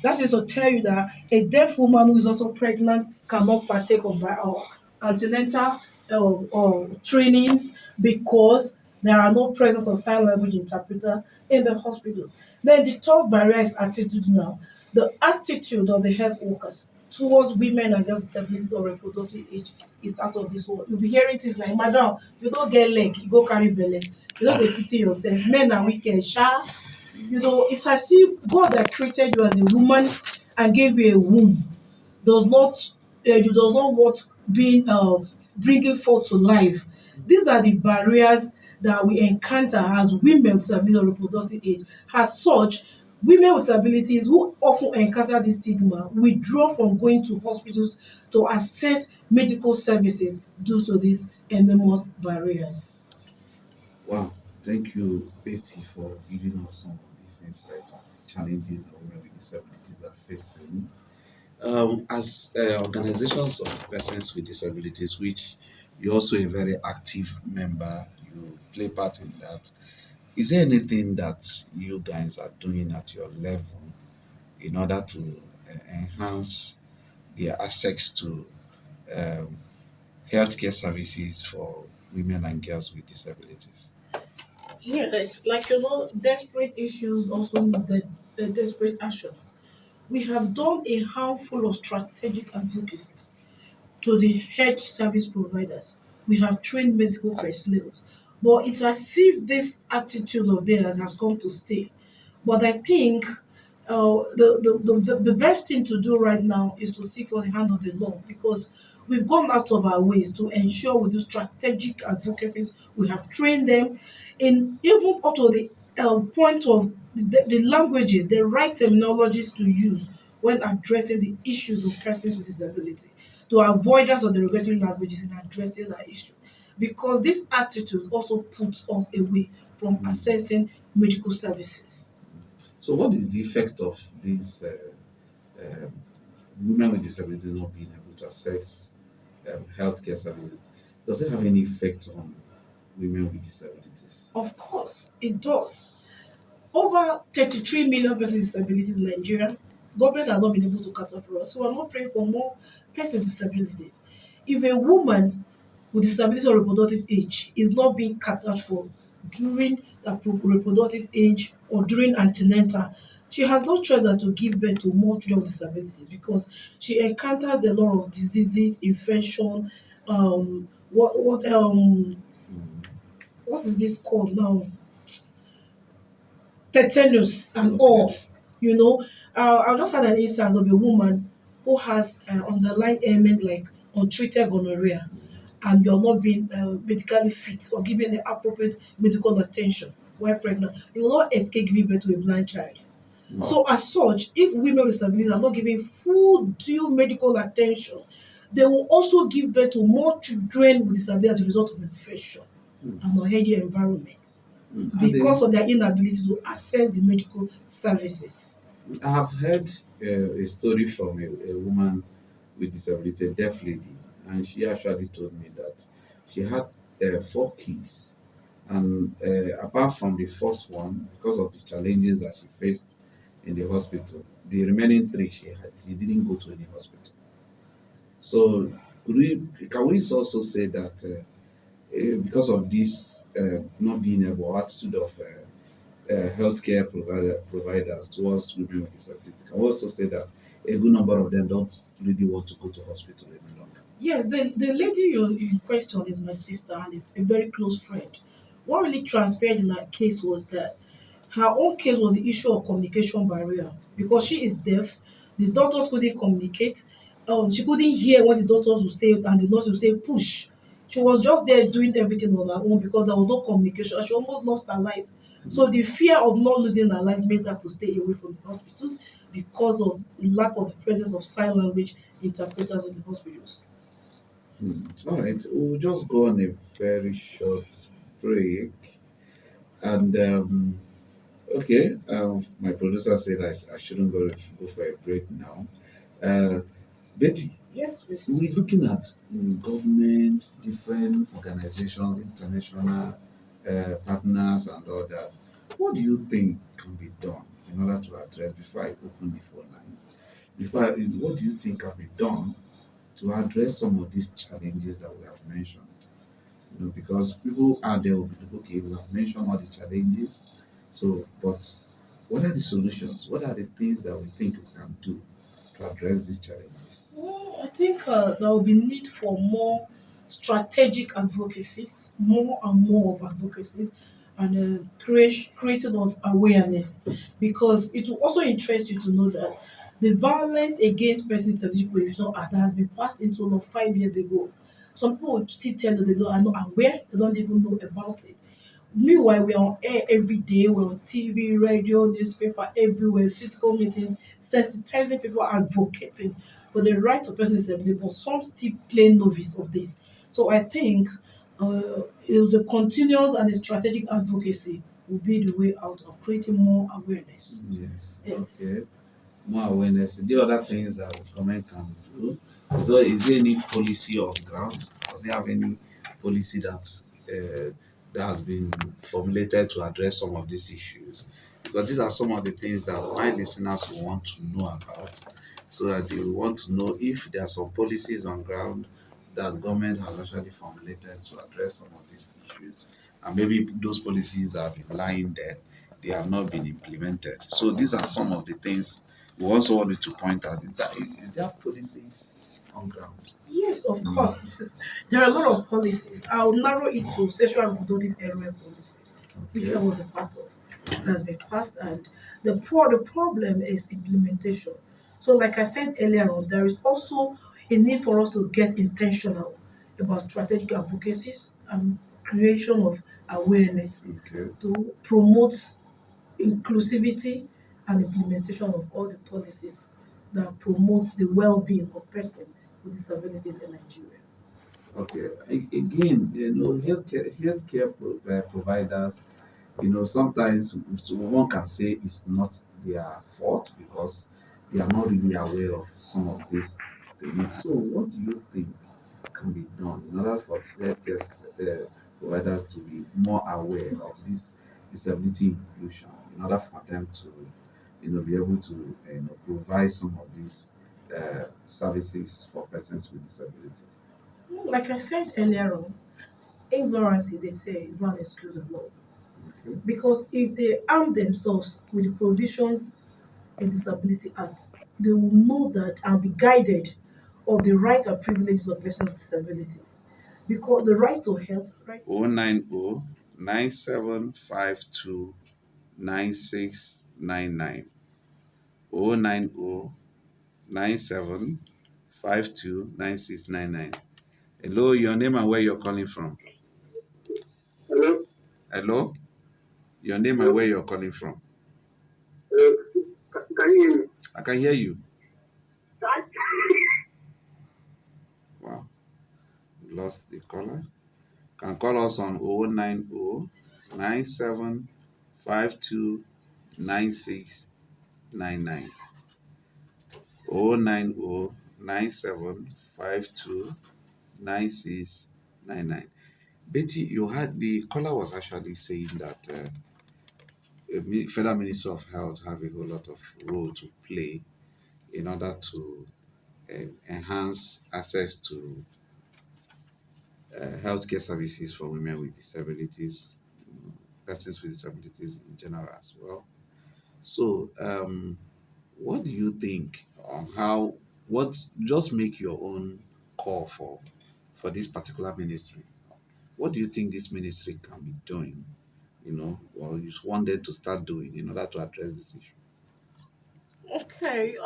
That is to tell you that a deaf woman who is also pregnant cannot partake of antenatal trainings because there are no presence of sign language interpreter in the hospital. Then the third barrier is attitude now. The attitude of the health workers towards women and girls with disabilities or reproductive age is out of this world. You'll be hearing things like, Madam, you don't get leg, you go carry belly. You don't dey pity yourself. Men are wicked, sha. It's as if God that created you as a woman and gave you a womb does not you does not want being bringing forth to life. These are the barriers that we encounter as women with disability or reproductive age. As such, women with disabilities who often encounter this stigma withdraw from going to hospitals to access medical services due to these enormous barriers. Wow, thank you, Betty, for giving us some of these insights on the challenges that women with disabilities are facing. As organizations of persons with disabilities, which you're also a very active member, you play part in that. Is there anything that you guys are doing at your level in order to enhance their access to um, healthcare services for women and girls with disabilities? Yes, like desperate issues also need the desperate actions. We have done a handful of strategic advocacies to the health service providers. We have trained medical personnel. But it's as if this attitude of theirs has come to stay. But I think the best thing to do right now is to seek for the hand of the law because we've gone out of our ways to ensure we do strategic advocacies. We have trained them in even up to the point of the languages, the right terminologies to use when addressing the issues of persons with disability, to avoidance of the regulatory languages in addressing that issue. Because this attitude also puts us away from Mm. accessing medical services. So, what is the effect of these um, women with disabilities not being able to access healthcare services? Does it have any effect on women with disabilities? Of course, it does. Over 33 million persons with disabilities in Nigeria, government has not been able to cater for us. So we're not praying for more persons with disabilities. If a woman with disability or reproductive age is not being catered for during the reproductive age or during antenatal, she has no choice than to give birth to more children with disabilities because she encounters a lot of diseases, infection, Mm. what is this called now? Tetanus and Okay. all. I just had an instance of a woman who has underlying ailment like untreated gonorrhea, and you're not being medically fit or given the appropriate medical attention while pregnant. You will not escape giving birth to a blind child. Wow. So, as such, if women with disabilities are not given full due medical attention, they will also give birth to more children with disabilities as a result of infection Mm. and unhealthy environment Mm. And because of their inability to access the medical services. I have heard a story from a woman with disability, a deaf lady, and she actually told me that she had four kids, and apart from the first one, because of the challenges that she faced in the hospital, the remaining three she didn't go to any hospital. So can we also say that because of this not being able attitude of healthcare providers towards women with disabilities, can we also say that a good number of them don't really want to go to hospital any longer? Yes, the lady you in question is my sister and a very close friend. What really transpired in her case was that her own case was the issue of communication barrier because she is deaf. The doctors couldn't communicate. She couldn't hear what the doctors would say, and the nurse would say push. She was just there doing everything on her own because there was no communication. And she almost lost her life. So the fear of not losing her life made her to stay away from the hospitals because of the lack of the presence of sign language interpreters in the hospitals. Hmm. All right, we'll just go on a very short break. And okay, my producer said I shouldn't go for a break now. Uh, Betty, Yes, please. we're looking at government, different organizations, international partners, and all that. What do you think can be done in order to address before I open the phone lines? what do you think can be done to address some of these challenges that we have mentioned? Because people out there will be like, okay, we have mentioned all the challenges. So, but what are the solutions? What are the things that we think we can do to address these challenges? I think there will be need for more strategic advocacies, more and more of advocacies, and creating of awareness, because it will also interest you to know that the violence against persons with sexual prohibition act that has been passed into law 5 years ago. Some people will still tell that they don't are not aware, they don't even know about it. Meanwhile, we're on air every day, we're on TV, radio, newspaper, everywhere, physical meetings, sensitizing people, advocating for the rights of persons with disability, but some still play novice of this. So I think is the continuous and the strategic advocacy will be the way out of creating more awareness. Yes. Yes. Okay. More awareness. The other things that the government can do. So, is there any policy on ground? Does it have any policy that has been formulated to address some of these issues? Because these are some of the things that my listeners will want to know about, so that they will want to know if there are some policies on ground that government has actually formulated to address some of these issues, and maybe those policies that have been lying there, they have not been implemented. So these are some of the things we also wanted to point out. Is there policies on ground? Yes, of course. There are a lot of policies. I'll narrow it to sexual reproductive health policy, which I Okay. was a part of. It has been passed, and the problem is implementation. So, like I said earlier on, there is also a need for us to get intentional about strategic advocacies and creation of awareness Okay. to promote inclusivity and implementation of all the policies that promotes the well-being of persons with disabilities in Nigeria. Okay. Again, healthcare providers, sometimes one can say it's not their fault because they are not really aware of some of these things. So, what do you think can be done in order for healthcare providers to be more aware of this disability inclusion, in order for them to, be able to, provide some of these services for persons with disabilities? Like I said earlier on, ignorance, they say, is not an excuse of law. Okay. Because if they arm themselves with the provisions in Disability Act, they will know that and be guided of the rights and privileges of persons with disabilities. Because the right to health, right? 090 9752 9699. 090 Hello, your name and where you're calling from. Hello? Hello, your name and Hello? where you're calling from. Hello? Can you hear me? I can hear you. Wow, lost the caller. Can call us on 090 9752 9699. 090 9752 9699. Betty, you had the caller was actually saying that Federal Ministry of Health have a whole lot of role to play in order to enhance access to healthcare services for women with disabilities, persons with disabilities in general as well. So, what do you think on how? What just make your own call for this particular ministry? What do you think this ministry can be doing? Or you just want them to start doing in order to address this issue? Okay,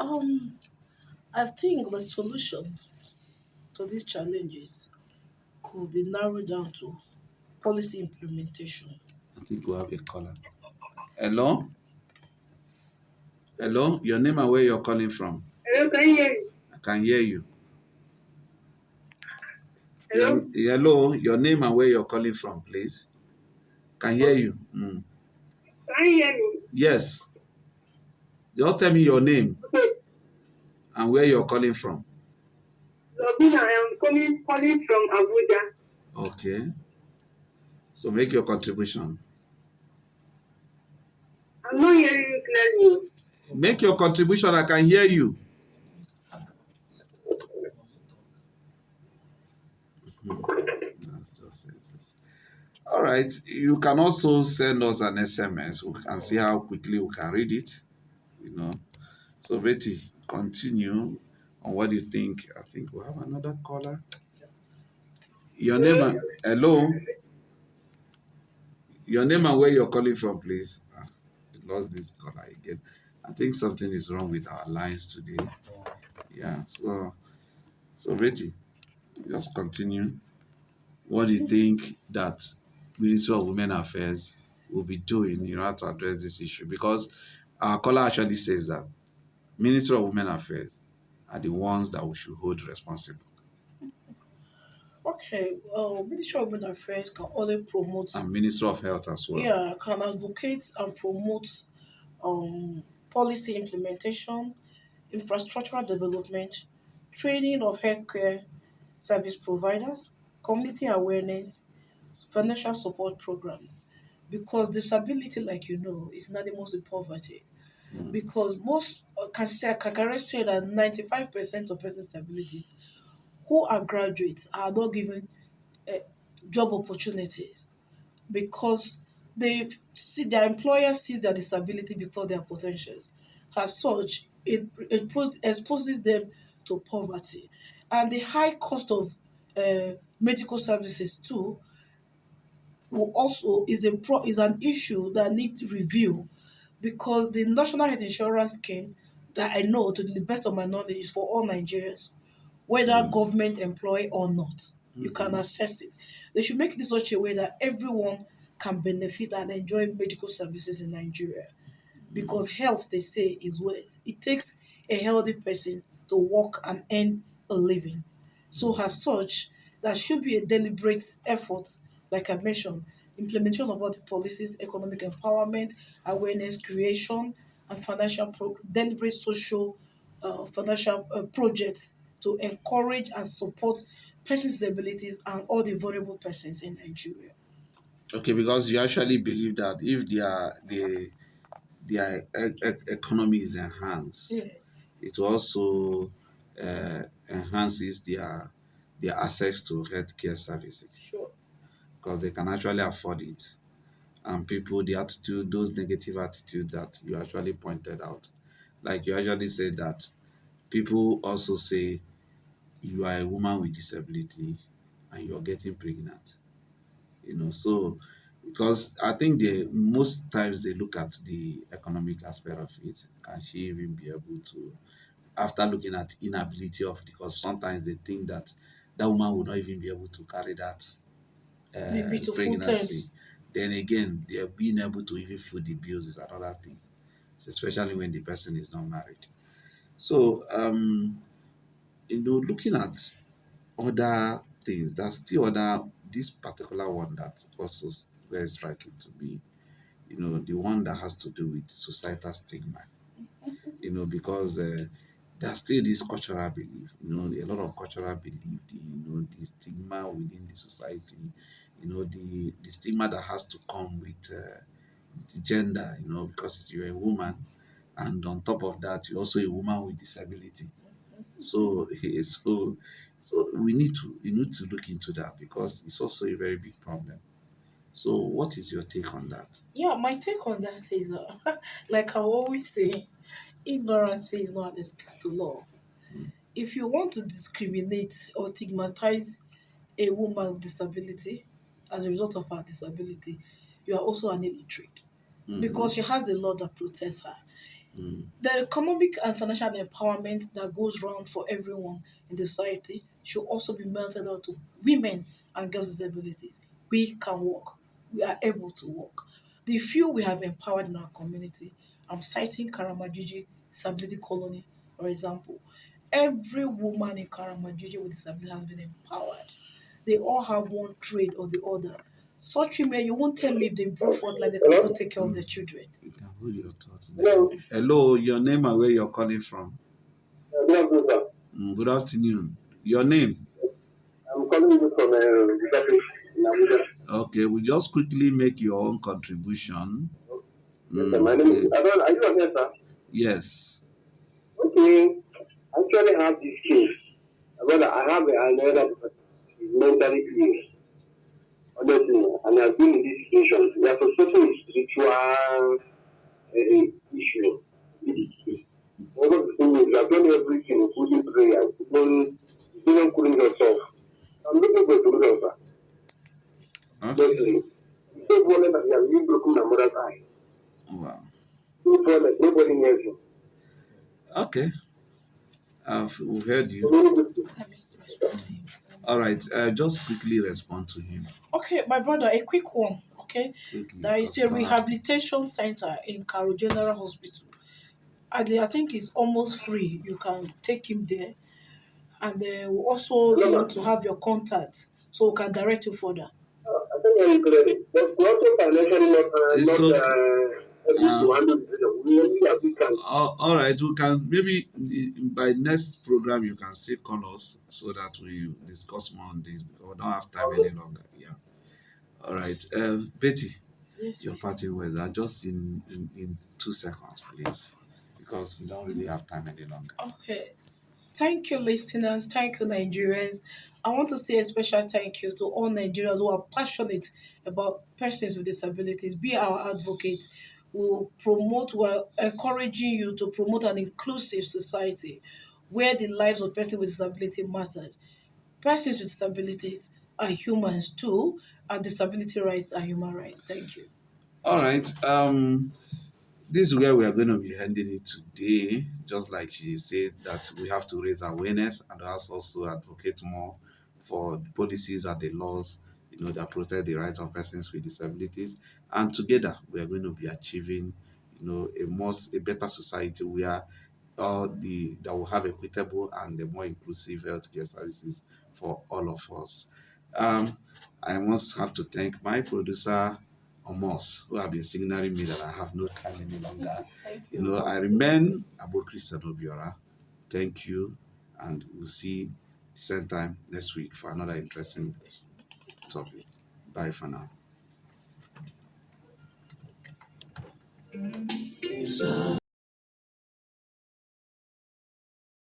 I think the solutions to these challenges could be narrowed down to policy implementation. I think we have a caller. Hello, hello. Your name and where you're calling from? Hello, can you hear me? I can hear you. Hello? Hello. Your name and where you're calling from, please. Can hear Okay. you. Mm. Can you hear me? Yes. Just tell me your name Okay. and where you're calling from. Lovina, I am calling from Abuja. Okay. So make your contribution. I'm not hearing you clearly. Make your contribution. I can hear you. That's just it. All right. You can also send us an SMS. We can see how quickly we can read it. You know. So Betty, continue on what you think. I think we have another caller. Your name and hello. Your name and where you're calling from, please. We lost this caller again. I think something is wrong with our lines today. Yeah. So Betty, just continue. What do you think that Ministry of Women Affairs will be doing, to address this issue? Because our caller actually says that Ministry of Women Affairs are the ones that we should hold responsible, Okay, Ministry of Women Affairs can only promote, and Ministry of Health as well. yeah, can advocate and promote policy implementation, infrastructural development, training of healthcare service providers, community awareness, financial support programs. Because disability, like you know, is synonymous with poverty. Mm, Because most can correct say that 95% of persons with disabilities who are graduates are not given uh, job opportunities because they see their employer sees their disability before their potentials. As such, it exposes them to poverty, and the high cost of medical services too will also is an issue that needs review because the national health insurance scheme that I know to the best of my knowledge is for all Nigerians, whether mm, government employee or not. You can mhm, access it. They should make it in such a way that everyone can benefit and enjoy medical services in Nigeria because health, they say, is wealth. It takes a healthy person to work and earn a living. So, as such, there should be a deliberate effort, like I mentioned, implementation of all the policies, economic empowerment, awareness creation, and deliberate social financial projects to encourage and support persons with disabilities and all the vulnerable persons in Nigeria. okay, because you actually believe that if their economy is enhanced, Yes, it also enhances their access to healthcare services sure. because they can actually afford it. And people, the attitude, those negative attitude that you actually pointed out, like you actually said that people also say you are a woman with disability and you're getting pregnant. So because I think they most times they look at the economic aspect of it. Can she even be able to, after looking at inability of, because sometimes they think that that woman would not even be able to carry that Maybe to full pregnancy. terms. Then again, they're being able to even foot the bills is another thing, so especially when the person is not married. So, looking at other things, there's still this particular one that's also very striking to me, the one that has to do with societal stigma, because there's still this cultural belief, a lot of cultural belief, the stigma within the society, the stigma that has to come with the gender, because you're a woman, and on top of that, you're also a woman with disability. So, so we need to look into that because it's also a very big problem. So, what is your take on that? Yeah, my take on that is like I always say, ignorance is not an excuse to law. If you want to discriminate or stigmatize a woman with disability as a result of her disability, you are also an illiterate Mm-hmm. because she has a law that protects her. Mm-hmm. The economic and financial empowerment that goes round for everyone in the society should also be melted out to women and girls with disabilities. We can work. We are able to work. The few we have empowered in our community, I'm citing Karamajiji Disability Colony, for example. Every woman in Karamajiji with disability has been empowered. They all have one trade or the other. Such women, you won't tell me if they brought forth like they Hello? cannot take care of their children. You can hold your thoughts there. Hello? Hello, your name and where you're calling from. Good afternoon, sir. Good afternoon. Your name. I'm calling you from Budapest in Abuja. Okay, we just quickly make your own contribution. Yes, sir. My name is Okay. Adon. Are you on here, sir? Yes. Okay. I actually have this case. Brother, I have another person. mentally ill, honestly, and I've been in this situation. We are suspecting a spiritual issue. One of the things is I've done everything, including prayer, even cooling yourself. I'm looking for a solution, sir. Okay. Honestly, so violent that you have really broken my mother's eye. Wow. So violent, nobody knows you. Okay. We've heard So you. many people. Let me respond to him. All right. Just quickly respond to him Okay, my brother, a quick one. Okay, quickly there is because you a don't have. rehabilitation center in Caro General Hospital. And I think it's almost free. You can take him there, and we also Hello, want ma'am. to have your contact so we can direct you further. I think I'm clearly. But we're also financially It's not okay. able to handle the situation. We only have this can. All right, we can maybe by next program you can still call us so that we discuss more on this because we don't have time any Okay. longer. Yeah. All right. Betty, Yes, your please. party words are just in 2 seconds, please, because we don't really have time any longer. Okay. Thank you, listeners. Thank you, Nigerians. I want to say a special thank you to all Nigerians who are passionate about persons with disabilities. Be our advocate. We're encouraging you to promote an inclusive society where the lives of persons with disability matters. Persons with disabilities are humans too, and disability rights are human rights. Thank you. All right. This is where we are going to be ending it today. Just like she said, that we have to raise awareness and also advocate more for the policies and the laws, that protect the rights of persons with disabilities. And together, we are going to be achieving, a better society where that will have equitable and a more inclusive healthcare services for all of us. Um, I must have to thank my producer Omos, who have been signaling me that I have no time any longer. Thank you, I boss. remain Abokri Sanobiora. Thank you, and we'll see the same time next week for another interesting topic. Bye for now.